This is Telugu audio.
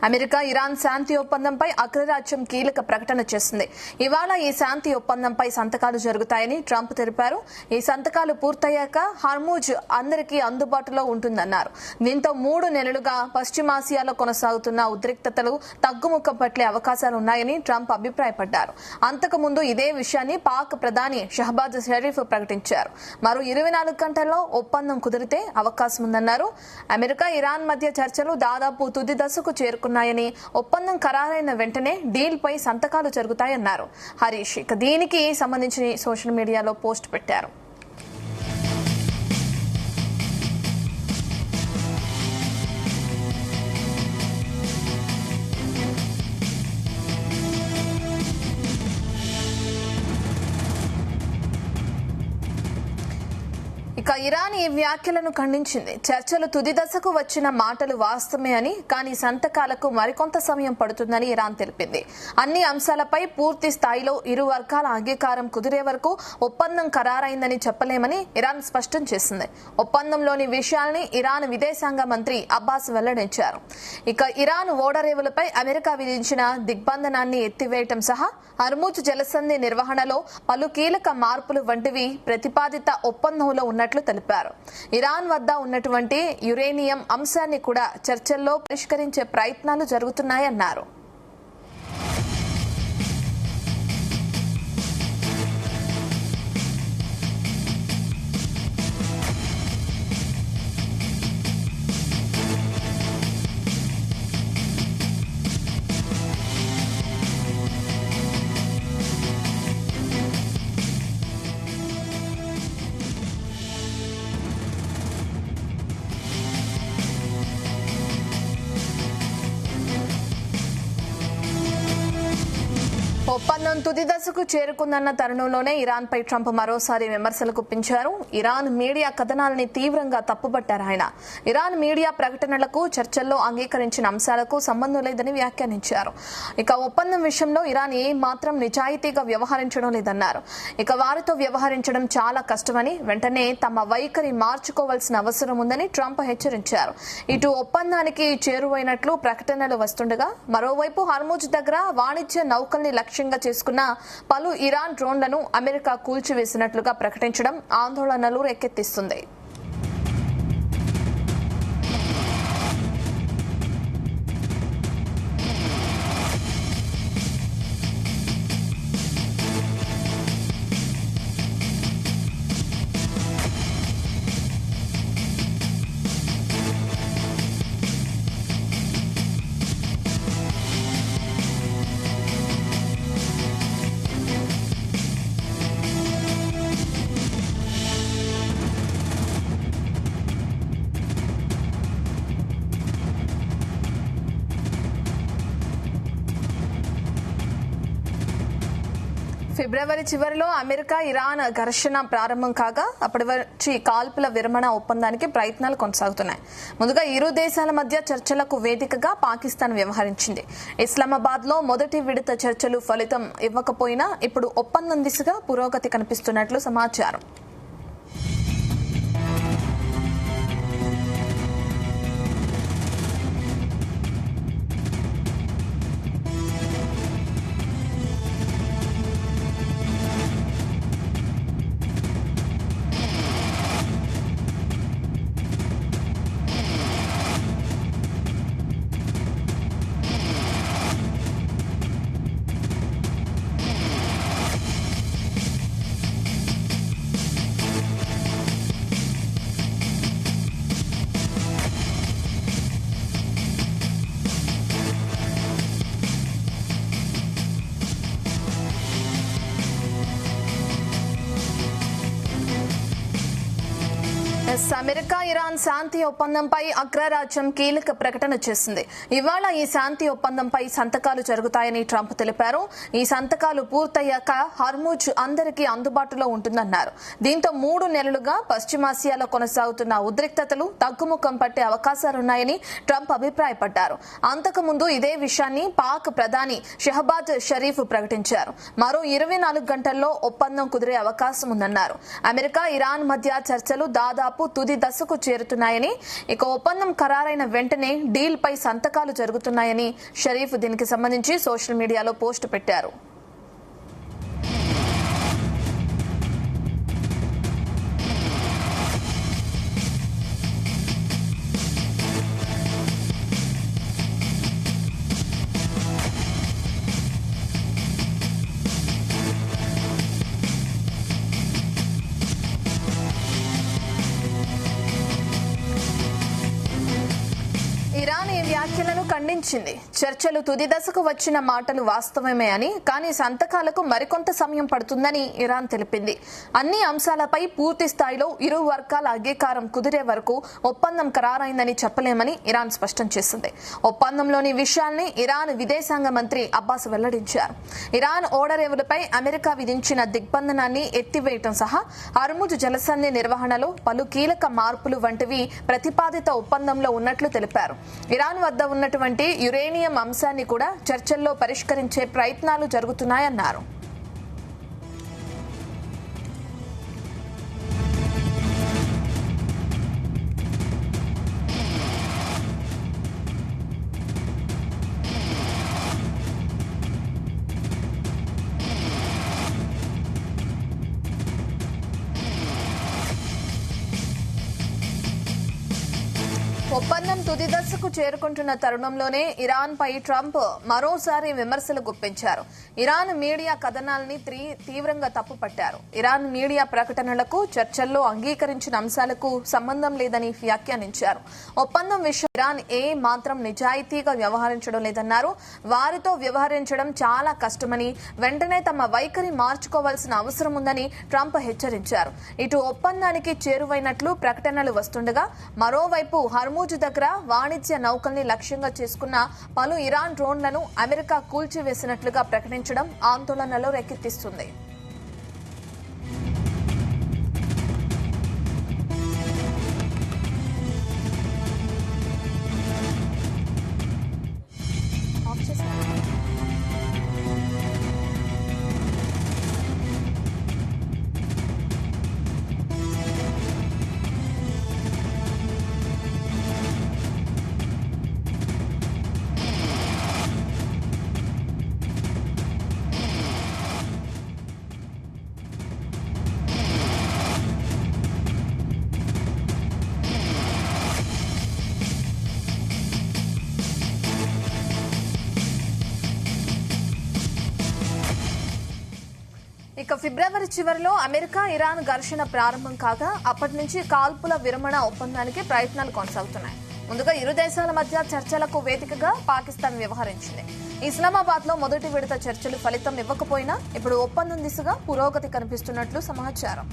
అమెరికా ఇరాన్ శాంతి ఒప్పందంపై అగ్రరాజ్యం కీలక ప్రకటన చేసింది. ఇవాళ ఈ శాంతి ఒప్పందంపై సంతకాలు జరుగుతాయని ట్రంప్ తెలిపారు. ఈ సంతకాలు పూర్తయ్యాక హార్ముజ్ అందరికీ అందుబాటులో ఉంటుందన్నారు. దీంతో 3 నెలలుగా పశ్చిమాసియాలో కొనసాగుతున్న ఉద్రిక్తతలు తగ్గుముఖం పట్లే అవకాశాలున్నాయని ట్రంప్ అభిప్రాయపడ్డారు. అంతకుముందు ఇదే విషయాన్ని పాక్ ప్రధాని షహబాజ్ షరీఫ్ ప్రకటించారు. మరో 24 గంటల్లో ఒప్పందం కుదిరితే అవకాశం ఉందన్నారు. అమెరికా ఇరాన్ మధ్య చర్చలు దాదాపు తుది దశకు చేరుకున్నాయని, ఒప్పందం ఖరారైన వెంటనే డీల్ పై సంతకాలు జరుగుతాయన్నారు హరీష్. దీనికి సంబంధించి సోషల్ మీడియాలో పోస్ట్ పెట్టారు. ఇక ఇరాన్ ఈ వ్యాఖ్యలను ఖండించింది. చర్చలు తుది దశకు వచ్చిన మాటలు వాస్తవమే అని, కానీ సంతకాలకు మరికొంత సమయం పడుతుందని ఇరాన్ తెలిపింది. అన్ని అంశాలపై పూర్తి స్థాయిలో ఇరు వర్గాల అంగీకారం కుదిరే వరకు ఒప్పందం ఖరారైందని చెప్పలేమని ఇరాన్ స్పష్టం చేసింది. ఒప్పందంలోని విషయాల్ని ఇరాన్ విదేశాంగ మంత్రి అబ్బాస్ వెల్లడించారు. ఇక ఇరాన్ ఓడరేవులపై అమెరికా విధించిన దిగ్బంధనాన్ని ఎత్తివేయటం సహా హర్ముజ్ జలసంధి నిర్వహణలో పలు కీలక మార్పులు వంటివి ప్రతిపాదిత ఒప్పందంలో ఉన్నట్లు తెలిపారు. ఇరాన్ వద్ద ఉన్నటువంటి యురేనియం అంశాన్ని కూడా చర్చల్లో పరిష్కరించే ప్రయత్నాలు జరుగుతున్నాయన్నారు. ఒప్పందం తుది దశకు చేరుకుందన్న తరుణంలోనే ఇరాన్ పై ట్రంప్ మరోసారి విమర్శలు గుప్పించారు. ఇరాన్ మీడియా కథనాలని తీవ్రంగా తప్పుబట్టారు ఆయన. ఇరాన్ మీడియా ప్రకటనలకు చర్చల్లో అంగీకరించిన అంశాలకు సంబంధం లేదని వ్యాఖ్యానించారు. ఇక ఒప్పందం విషయంలో ఇరాన్ ఏ మాత్రం నిజాయితీగా వ్యవహరించడం లేదన్నారు. ఇక వారితో వ్యవహరించడం చాలా కష్టమని, వెంటనే తమ వైఖరి మార్చుకోవాల్సిన అవసరం ఉందని ట్రంప్ హెచ్చరించారు. ఇటు ఒప్పందానికి చేరువైనట్లు ప్రకటనలు వస్తుండగా, మరోవైపు హర్ముజ్ దగ్గర వాణిజ్య నౌకల్ని లక్ష్యంగా చేసుకున్న పలు ఇరాన్ డ్రోన్లను అమెరికా కూల్చివేసినట్లుగా ప్రకటించడం ఆందోళనలు రేకెత్తిస్తుంది. ఫిబ్రవరి చివరిలో అమెరికా ఇరాన్ ఘర్షణ ప్రారంభం కాగా అప్పటి వచ్చి కాల్పుల విరమణ ఒప్పందానికి ప్రయత్నాలు కొనసాగుతున్నాయి. ముందుగా ఇరు దేశాల మధ్య చర్చలకు వేదికగా పాకిస్తాన్ వ్యవహరించింది. ఇస్లామాబాద్ లో మొదటి విడత చర్చలు ఫలితం ఇవ్వకపోయినా ఇప్పుడు ఒప్పందం దిశగా పురోగతి కనిపిస్తున్నట్లు సమాచారం. అమెరికా ఇరాన్ శాంతి ఒప్పందంపై అగ్రరాజ్యం కీలక ప్రకటన చేసింది. ఇవాళ ఈ శాంతి ఒప్పందంపై సంతకాలు జరుగుతాయని ట్రంప్ తెలిపారు. ఈ సంతకాలు పూర్తయ్యాక హర్ముజ్ అందరికీ అందుబాటులో ఉంటుందన్నారు. దీంతో 3 నెలలుగా పశ్చిమాసియాలో కొనసాగుతున్న ఉద్రిక్తతలు తగ్గుముఖం పట్టే అవకాశాలున్నాయని ట్రంప్ అభిప్రాయపడ్డారు. అంతకుముందు ఇదే విషయాన్ని పాక్ ప్రధాని షహబాజ్ షరీఫ్ ప్రకటించారు. మరో 24 గంటల్లో ఒప్పందం కుదిరే అవకాశం ఉందన్నారు. అమెరికా ఇరాన్ మధ్య చర్చలు దాదాపు తుది దశకు చేరుతున్నాయని, ఇక ఒప్పందం ఖరారైన వెంటనే డీల్ పై సంతకాలు జరుగుతున్నాయని షరీఫ్ దీనికి సంబంధించి సోషల్ మీడియాలో పోస్ట్ పెట్టారు. ఇరాన్ ఈ వ్యాఖ్యలను ఖండించింది. చర్చలు తుది దశకు వచ్చిన మాటలు వాస్తవమే అని, కానీ సంతకాలకు మరికొంత సమయం పడుతుందని ఇరాన్ తెలిపింది. అన్ని అంశాలపై పూర్తి స్థాయిలో ఇరు వర్గాల అంగీకారం కుదిరే వరకు ఒప్పందం ఖరారైందని చెప్పలేమని ఇరాన్ స్పష్టం చేసింది. ఒప్పందంలోని విషయాల్ని ఇరాన్ విదేశాంగ మంత్రి అబ్బాస్ వెల్లడించారు. ఇరాన్ ఓడరేవులపై అమెరికా విధించిన దిగ్బంధనాన్ని ఎత్తివేయటం సహా హర్ముజ్ జలసంధి నిర్వహణలో పలు కీలక మార్పులు వంటివి ప్రతిపాదిత ఒప్పందంలో ఉన్నట్లు తెలిపారు. ఇరాన్ వద్ద ఉన్నటువంటి యురేనియం అంశాన్ని కూడా చర్చల్లో పరిష్కరించే ప్రయత్నాలు జరుగుతున్నాయన్నారు. ఒప్పందం తుది దశకు చేరుకుంటున్న తరుణంలోనే ఇరాన్ పై ట్రంప్ మరోసారి విమర్శలు గుప్పించారు. ఇరాన్ మీడియా కథనాల్ని తీవ్రంగా తప్పుపట్టారు. ఇరాన్ మీడియా ప్రకటనలకు, చర్చల్లో అంగీకరించిన అంశాలకు సంబంధం లేదని వ్యాఖ్యానించారు. ఒప్పందం విషయం ఇరాన్ ఏ మాత్రం నిజాయితీగా వ్యవహరించడం లేదన్నారు. వారితో వ్యవహరించడం చాలా కష్టమని, వెంటనే తమ వైఖరి మార్చుకోవాల్సిన అవసరం ఉందని ట్రంప్ హెచ్చరించారు. ఇటు ఒప్పందానికి చేరువైనట్లు ప్రకటనలు వస్తుండగా, మరోవైపు హర్ముజ్ దగ్గర వాణిజ్య నౌకల్ని లక్ష్యంగా చేసుకున్న పలు ఇరాన్ డ్రోన్లను అమెరికా కూల్చివేసినట్లుగా ప్రకటించడం ఆందోళనలో రేకెత్తిస్తుంది. ఇక ఫిబ్రవరి చివరిలో అమెరికా ఇరాన్ ఘర్షణ ప్రారంభం కాగా అప్పటి నుంచి కాల్పుల విరమణ ఒప్పందానికి ప్రయత్నాలు కొనసాగుతున్నాయి. ముందుగా ఇరు దేశాల మధ్య చర్చలకు వేదికగా పాకిస్తాన్ వ్యవహరించింది. ఇస్లామాబాద్ లో మొదటి విడత చర్చలు ఫలితం ఇవ్వకపోయినా ఇప్పుడు ఒప్పందం దిశగా పురోగతి కనిపిస్తున్నట్లు సమాచారం.